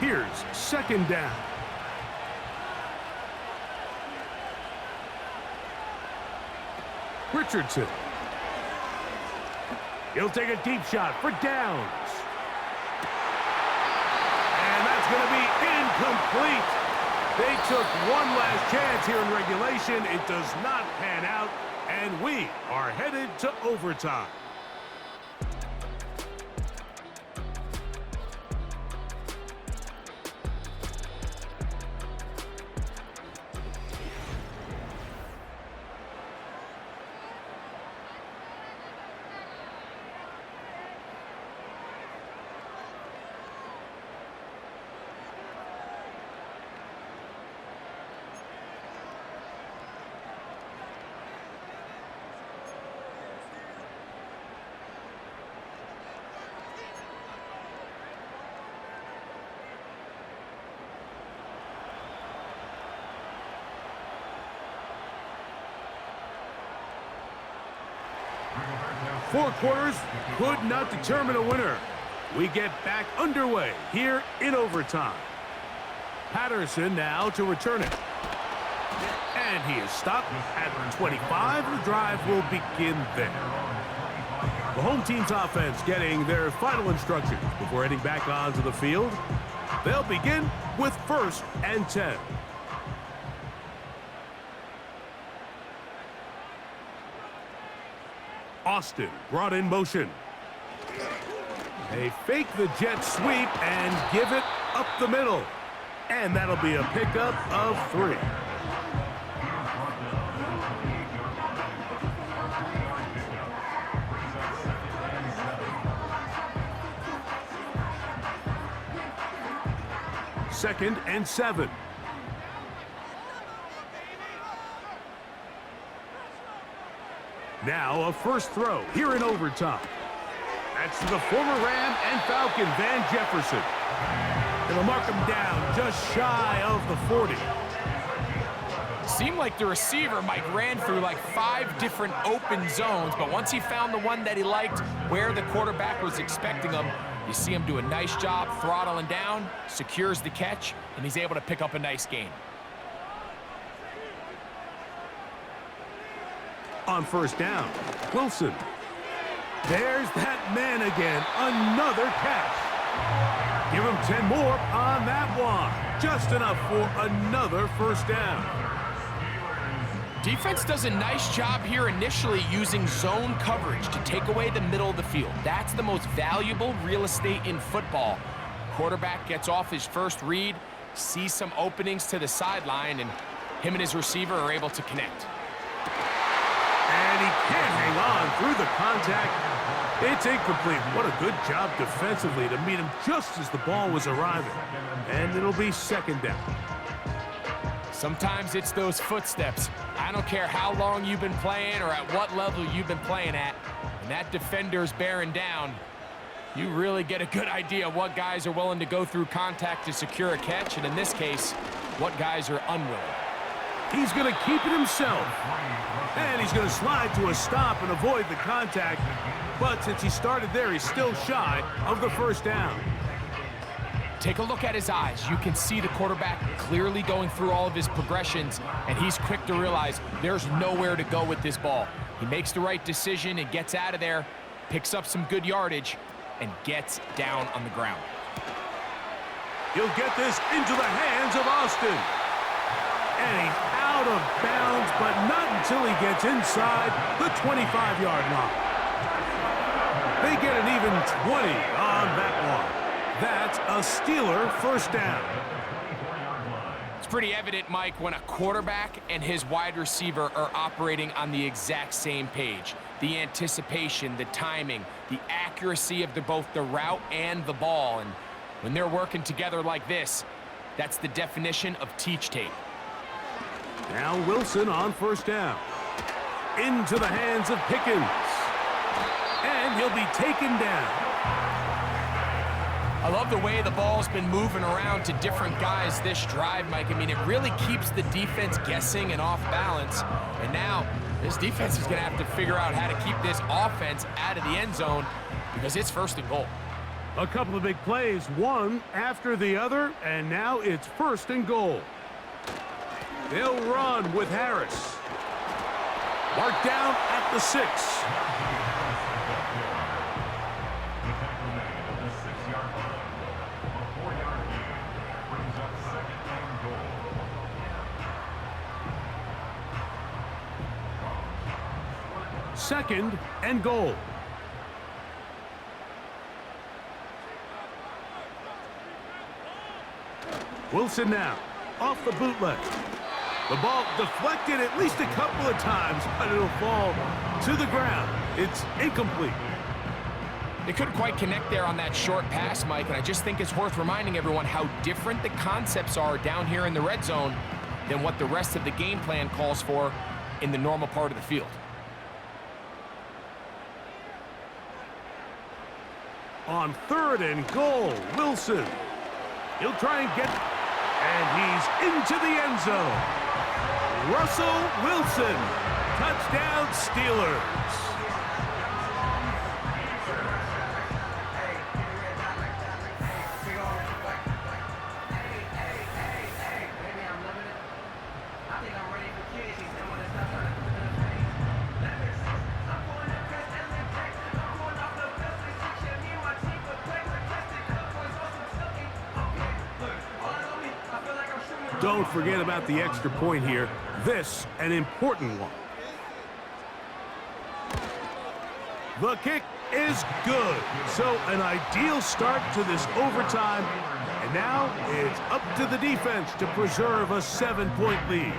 Here's second down. Richardson. He'll take a deep shot for downs. And that's going to be incomplete. They took one last chance here in regulation. It does not pan out, and we are headed to overtime. Four quarters could not determine a winner. We get back underway here in overtime. Patterson now to return it. And he is stopped at 25. The drive will begin there. The home team's offense getting their final instructions before heading back onto the field. They'll begin with 1st and 10. Austin brought in motion. They fake the jet sweep and give it up the middle. And that'll be a pickup of 3. Second and 7. Now a first throw here in overtime. That's the former Ram and Falcon, Van Jefferson. It'll mark him down just shy of the 40. Seemed like the receiver, Mike, ran through like 5 different open zones, but once he found the one that he liked, where the quarterback was expecting him, you see him do a nice job throttling down, secures the catch, and he's able to pick up a nice gain. On first down, Wilson. There's that man again, another catch. Give him 10 more on that one. Just enough for another first down. Defense does a nice job here initially using zone coverage to take away the middle of the field. That's the most valuable real estate in football. Quarterback gets off his first read, sees some openings to the sideline, and him and his receiver are able to connect. And he can't hang on through the contact. It's incomplete. What a good job defensively to meet him just as the ball was arriving. And it'll be second down. Sometimes it's those footsteps. I don't care how long you've been playing or at what level you've been playing at. When that defender's bearing down, you really get a good idea of what guys are willing to go through contact to secure a catch, and in this case, what guys are unwilling. He's going to keep it himself. And he's going to slide to a stop and avoid the contact. But since he started there, he's still shy of the first down. Take a look at his eyes. You can see the quarterback clearly going through all of his progressions, and he's quick to realize there's nowhere to go with this ball. He makes the right decision and gets out of there, picks up some good yardage, and gets down on the ground. He'll get this into the hands of Austin. And he's out of bounds, but not until he gets inside the 25-yard line. They get an even 20 on that one. That's a Steeler first down. It's pretty evident, Mike, when a quarterback and his wide receiver are operating on the exact same page. The anticipation, the timing, the accuracy of both the route and the ball. And when they're working together like this, that's the definition of teach tape. Now Wilson on first down. Into the hands of Pickens. And he'll be taken down. I love the way the ball's been moving around to different guys this drive, Mike. I mean, it really keeps the defense guessing and off balance. And now this defense is going to have to figure out how to keep this offense out of the end zone because it's first and goal. A couple of big plays, one after the other, and now it's first and goal. They'll run with Harris. Marked down at the 6. The tackle made at the 6-yard line. A 4-yard gain brings up 2nd and goal. Second and goal. Wilson now, off the bootleg. The ball deflected at least a couple of times, but it'll fall to the ground. It's incomplete. They couldn't quite connect there on that short pass, Mike, and I just think it's worth reminding everyone how different the concepts are down here in the red zone than what the rest of the game plan calls for in the normal part of the field. On 3rd and goal, Wilson. He'll try and get... And he's into the end zone. Russell Wilson. Touchdown, Steelers. Don't forget about the extra point here. This, an important one. The kick is good. So an ideal start to this overtime. And now it's up to the defense to preserve a 7-point lead.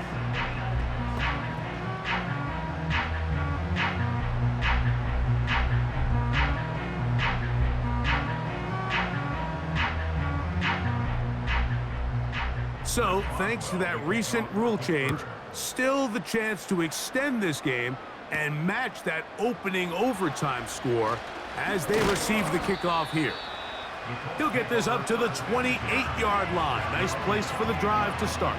So, thanks to that recent rule change, still the chance to extend this game and match that opening overtime score as they receive the kickoff here. He'll get this up to the 28-yard line. Nice place for the drive to start.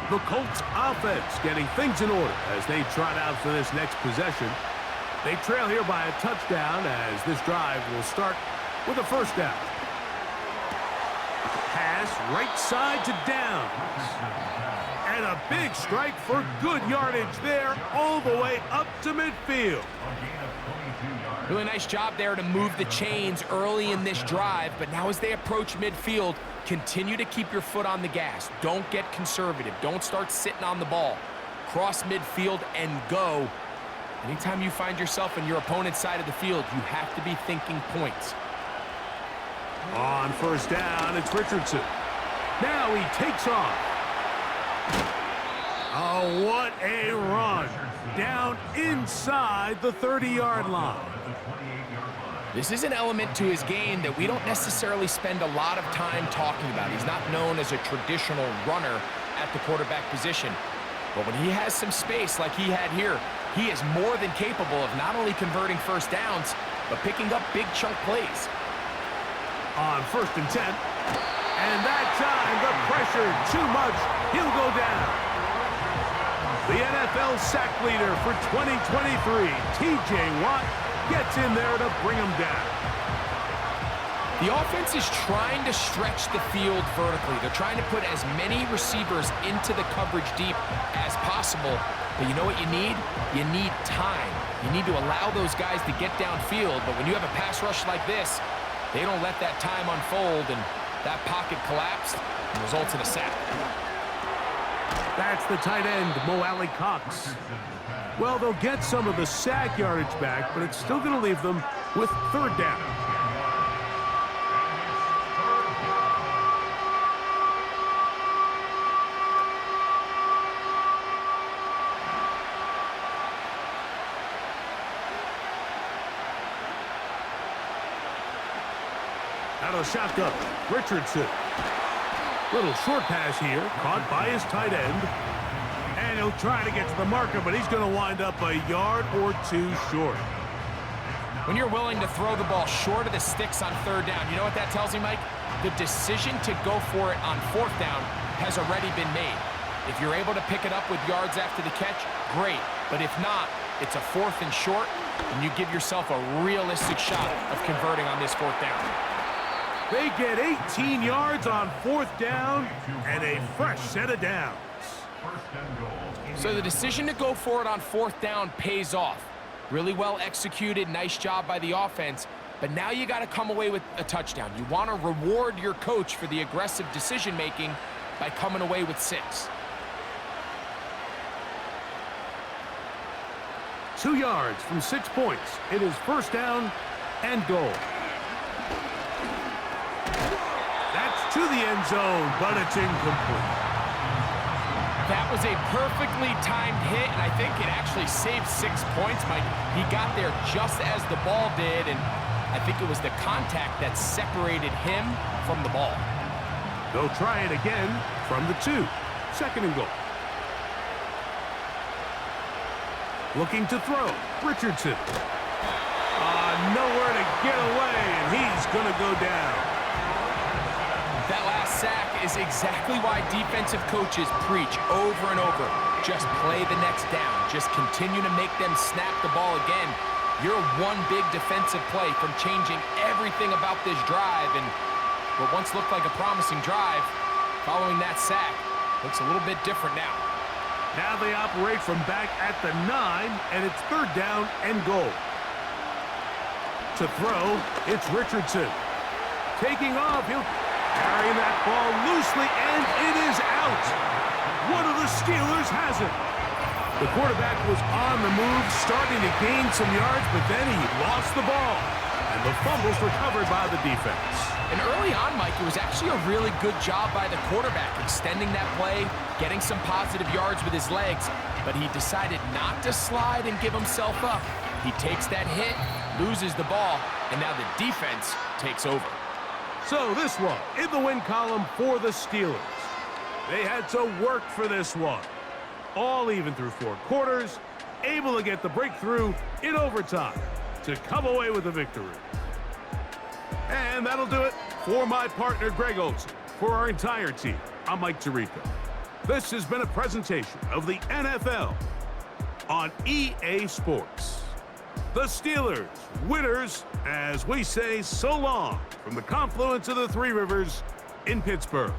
The Colts offense getting things in order as they trot out for this next possession. They trail here by a touchdown as this drive will start with a first down. Pass right side to Downs. And a big strike for good yardage there all the way up to midfield. Really nice job there to move the chains early in this drive, but now as they approach midfield, continue to keep your foot on the gas. Don't get conservative. Don't start sitting on the ball. Cross midfield and go. Anytime you find yourself on your opponent's side of the field, you have to be thinking points. On first down, it's Richardson. Now he takes off. Oh, what a run. Down inside the 30-yard line. This is an element to his game that we don't necessarily spend a lot of time talking about. He's not known as a traditional runner at the quarterback position. But when he has some space like he had here, he is more than capable of not only converting first downs, but picking up big chunk plays. On first and 10. And that time, the pressure too much. He'll go down. The NFL sack leader for 2023, T.J. Watt, gets in there to bring him down. The offense is trying to stretch the field vertically. They're trying to put as many receivers into the coverage deep as possible. But you know what you need? You need time. You need to allow those guys to get downfield. But when you have a pass rush like this, they don't let that time unfold, and that pocket collapsed and results in a sack. That's the tight end, Mo Alley Cox. Well, they'll get some of the sack yardage back, but it's still going to leave them with third down. Out of the shotgun, Richardson. Little short pass here, caught by his tight end. And he'll try to get to the marker, but he's going to wind up a yard or two short. When you're willing to throw the ball short of the sticks on third down, you know what that tells me, Mike? The decision to go for it on fourth down has already been made. If you're able to pick it up with yards after the catch, great. But if not, it's a fourth and short, and you give yourself a realistic shot of converting on this fourth down. They get 18 yards on fourth down and a fresh set of downs. first and goal. So the decision to go for it on 4th down pays off. Really well executed, nice job by the offense, but now you got to come away with a touchdown. You want to reward your coach for the aggressive decision-making by coming away with 6. 2 yards from 6 points. It is first down and goal. That's to the end zone, but it's incomplete. That was a perfectly timed hit, and I think it actually saved 6 points, Mike. He got there just as the ball did, and I think it was the contact that separated him from the ball. They'll try it again from the 2. Second and goal. Looking to throw. Richardson. Nowhere to get away, and he's going to go down. That last sack is exactly why defensive coaches preach over and over. Just play the next down. Just continue to make them snap the ball again. You're one big defensive play from changing everything about this drive, and what once looked like a promising drive, following that sack, looks a little bit different now. Now they operate from back at the 9, and it's third down and goal. To throw, it's Richardson. Taking off, he'll carry that ball loosely, and it is out. One of the Steelers has it. The quarterback was on the move, starting to gain some yards, but then he lost the ball. And the fumble's recovered by the defense. And early on, Mike, it was actually a really good job by the quarterback, extending that play, getting some positive yards with his legs, but he decided not to slide and give himself up. He takes that hit, loses the ball, and now the defense takes over. So this one, in the win column for the Steelers. They had to work for this one. All even through 4 quarters, able to get the breakthrough in overtime to come away with a victory. And that'll do it for my partner, Greg Olson. For our entire team, I'm Mike Tirico. This has been a presentation of the NFL on EA Sports. The Steelers, winners, as we say so long from the confluence of the 3 rivers in Pittsburgh.